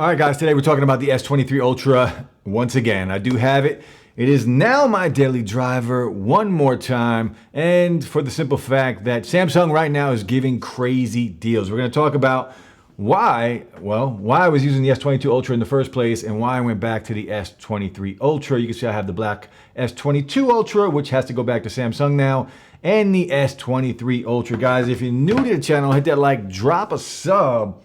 All right, guys, today we're talking about the S23 Ultra once again. I do have it. It is now my daily driver one more time, and for the simple fact that Samsung right now is giving crazy deals. We're going to talk about why I was using the S22 Ultra in the first place and why I went back to the S23 Ultra. You can see I have the black S22 Ultra, which has to go back to Samsung now, and the S23 Ultra. Guys, if you're new to the channel, hit that like, drop a sub.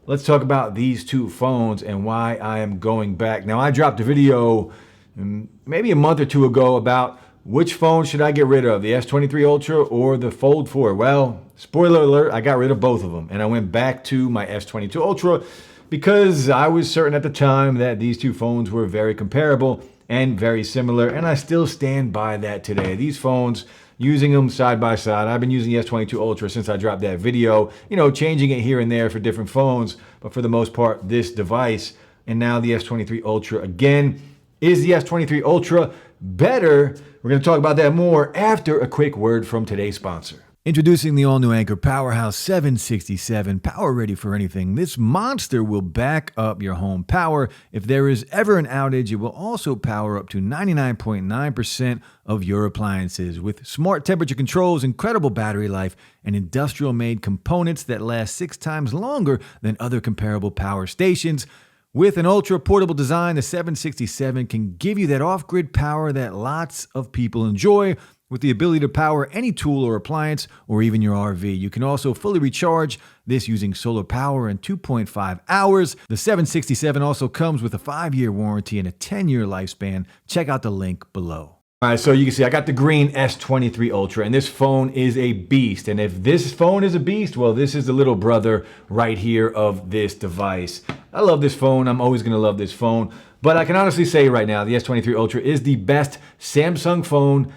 Let's talk about these two phones and why I am going back. Now, I dropped a video maybe a month or two ago about which phone should I get rid of, the S23 Ultra or the Fold 4. Well, spoiler alert, I got rid of both of them and I went back to my S22 Ultra because I was certain at the time that these two phones were very comparable and very similar, and I still stand by that today. These phones, using them side by side. I've been using the S22 Ultra since I dropped that video, changing it here and there for different phones, but for the most part, this device, and now the S23 Ultra again. Is the S23 Ultra better? We're going to talk about that more after a quick word from today's sponsor. Introducing the all-new Anker Powerhouse 767, power ready for anything. This monster will back up your home power. If there is ever an outage, it will also power up to 99.9% of your appliances. With smart temperature controls, incredible battery life, and industrial-made components that last 6 times longer than other comparable power stations. With an ultra-portable design, the 767 can give you that off-grid power that lots of people enjoy, with the ability to power any tool or appliance, or even your RV. You can also fully recharge this using solar power in 2.5 hours. The 767 also comes with a 5-year warranty and a 10-year lifespan. Check out the link below. All right, so you can see I got the green S23 Ultra, and this phone is a beast. And if this phone is a beast, well, this is the little brother right here of this device. I love this phone. I'm always going to love this phone. But I can honestly say right now, the S23 Ultra is the best Samsung phone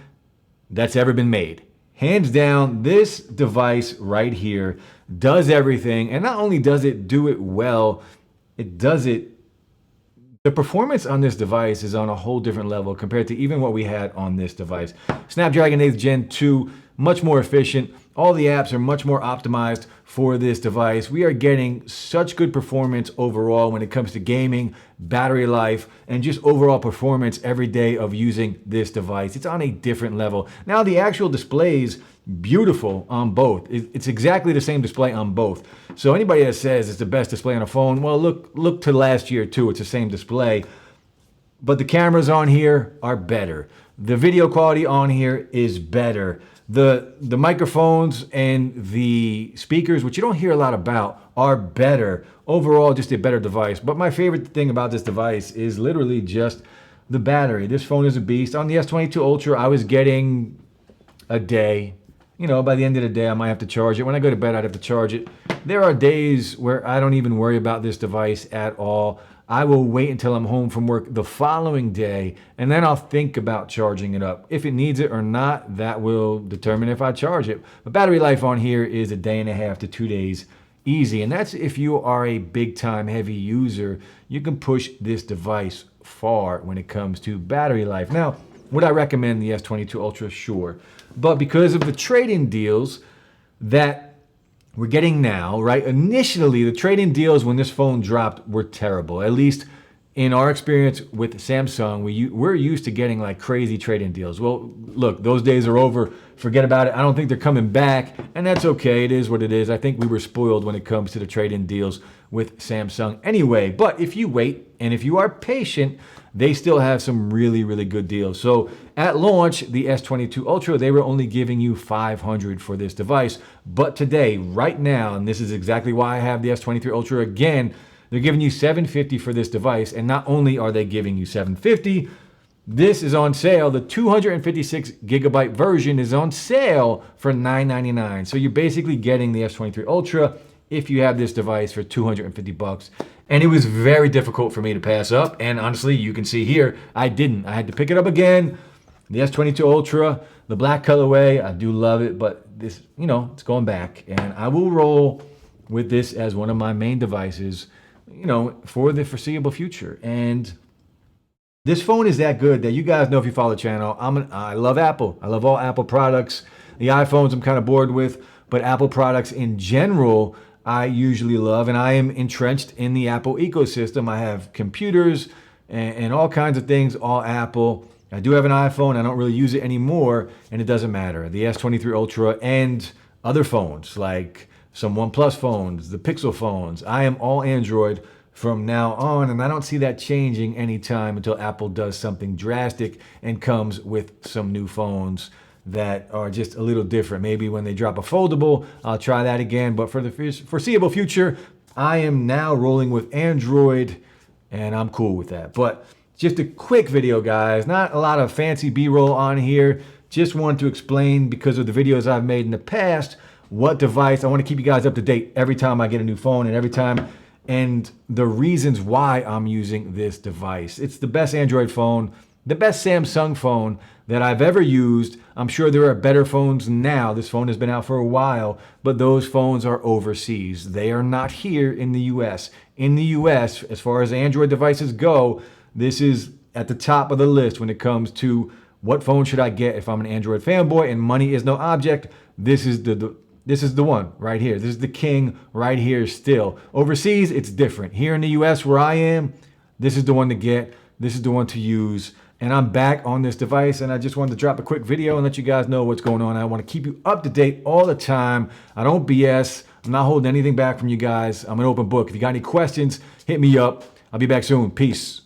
that's ever been made. Hands down, this device right here does everything. And not only does it do it well, the performance on this device is on a whole different level compared to even what we had on this device. Snapdragon 8th Gen 2, much more efficient. All the apps are much more optimized for this device. We are getting such good performance overall when it comes to gaming, battery life, and just overall performance every day of using this device. It's on a different level. Now, the actual display's beautiful on both. It's exactly the same display on both. So anybody that says it's the best display on a phone, well, look to last year too. It's the same display. But the cameras on here are better. The video quality on here is better. The microphones and the speakers, which you don't hear a lot about, are better. Overall, just a better device. But my favorite thing about this device is literally just the battery. This phone is a beast. On the S22 Ultra, I was getting a day. By the end of the day, I might have to charge it. When I go to bed, I'd have to charge it. There are days where I don't even worry about this device at all. I will wait until I'm home from work the following day, and then I'll think about charging it up. If it needs it or not, that will determine if I charge it. But battery life on here is a day and a half to 2 days easy, and that's if you are a big-time heavy user. You can push this device far when it comes to battery life. Now, would I recommend the S22 Ultra? Sure. But because of the trade-in deals that we're getting now, right? Initially, the trade-in deals when this phone dropped were terrible. At least in our experience with Samsung, we're used to getting like crazy trade-in deals. Well, look, those days are over. Forget about it. I don't think they're coming back, and that's okay. It is what it is. I think we were spoiled when it comes to the trade-in deals with Samsung anyway. But if you wait and if you are patient, they still have some really, really good deals. So at launch, the S22 Ultra, they were only giving you $500 for this device. But today, right now, and this is exactly why I have the S23 Ultra again, they're giving you $750 for this device. And not only are they giving you $750, this is on sale. The 256 gigabyte version is on sale for $999. So you're basically getting the S23 Ultra if you have this device for $250. And it was very difficult for me to pass up. And honestly, you can see here, I didn't. I had to pick it up again. The S22 Ultra, the black colorway, I do love it, but this, it's going back. And I will roll with this as one of my main devices, for the foreseeable future. And this phone is that good that you guys know if you follow the channel, I love Apple. I love all Apple products. The iPhones I'm kind of bored with, but Apple products in general, I usually love, and I am entrenched in the Apple ecosystem. I have computers and all kinds of things, all Apple. I do have an iPhone. I don't really use it anymore, and it doesn't matter. The S23 Ultra and other phones, like some OnePlus phones, the Pixel phones, I am all Android from now on, and I don't see that changing anytime until Apple does something drastic and comes with some new phones that are just a little different. Maybe when they drop a foldable, I'll try that again. But for the foreseeable future, I am now rolling with Android, and I'm cool with that. But just a quick video, guys. Not a lot of fancy B-roll on here. Just wanted to explain, because of the videos I've made in the past, what device. I want to keep you guys up to date every time I get a new phone and every time, and the reasons why I'm using this device. It's the best Android phone, the best Samsung phone that I've ever used. I'm sure there are better phones now. This phone has been out for a while, but those phones are overseas. They are not here in the US. In the US, as far as Android devices go, this is at the top of the list when it comes to what phone should I get if I'm an Android fanboy and money is no object. This is the one right here. This is the king right here still. Overseas, it's different. Here in the US where I am, this is the one to get. This is the one to use. And I'm back on this device, and I just wanted to drop a quick video and let you guys know what's going on. I want to keep you up to date all the time. I don't BS. I'm not holding anything back from you guys. I'm an open book. If you got any questions, hit me up. I'll be back soon. Peace.